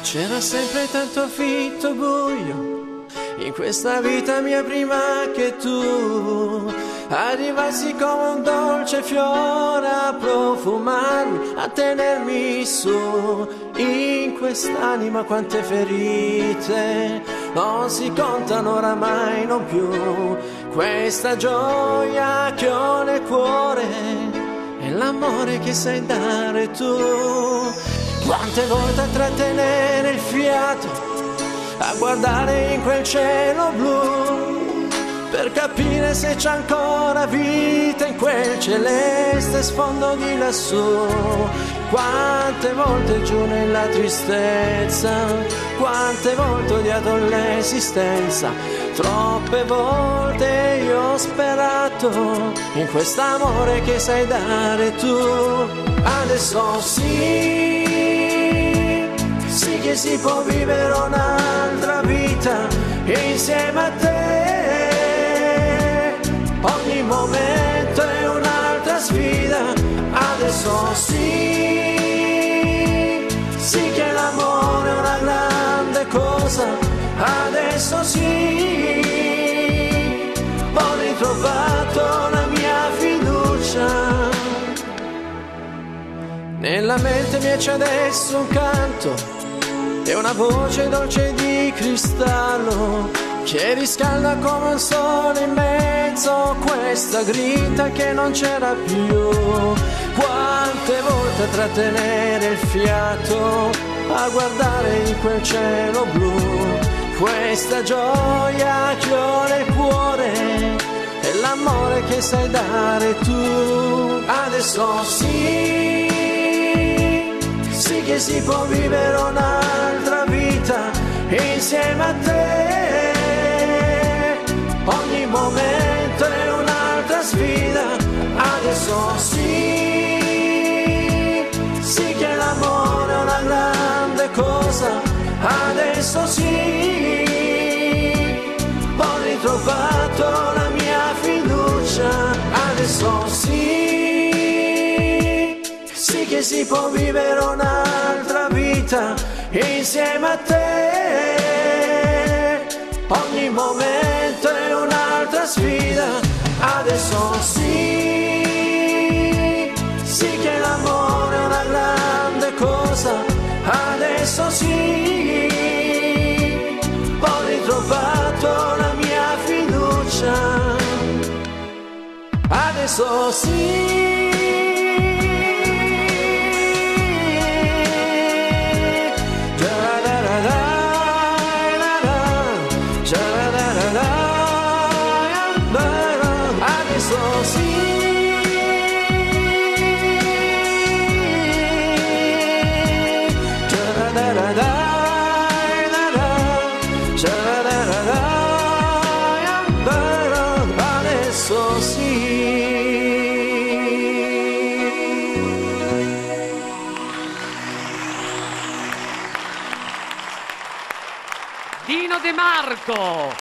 C'era sempre tanto fitto buio in questa vita mia prima che tu arrivassi come un dolce fiore a profumarmi, a tenermi su. In quest'anima quante ferite non si contano oramai non più. Questa gioia che ho nel cuore è l'amore che sai dare tu. Quante volte a trattenere il fiato, a guardare in quel cielo blu, per capire se c'è ancora vita in quel celeste sfondo di lassù. Quante volte giù nella tristezza, quante volte ho odiato l'esistenza, troppe volte io ho sperato in quest'amore che sai dare tu. Adesso sì che si può vivere un'altra vita insieme a te, ogni momento è un'altra sfida. Adesso sì che l'amore è una grande cosa. Adesso sì, ho ritrovato la mia fiducia. Nella mente mi c'è adesso un canto e una voce dolce di cristallo che riscalda come un sole in mezzo a questa grinta che non c'era più. Quante volte a trattenere il fiato, a guardare in quel cielo blu, questa gioia che ho nel cuore è l'amore che sai dare tu. Adesso sì che si può vivere un'altra vita insieme a te, ogni momento è un'altra sfida. Adesso sì che l'amore è una grande cosa. Adesso sì, ho ritrovato la mia fiducia. Adesso sì che si può vivere un'altra vita insieme a te, ogni momento è un'altra sfida. Adesso sì che l'amore è una grande cosa. Adesso sì, ho ritrovato la mia fiducia. Adesso sì Dino De Marco.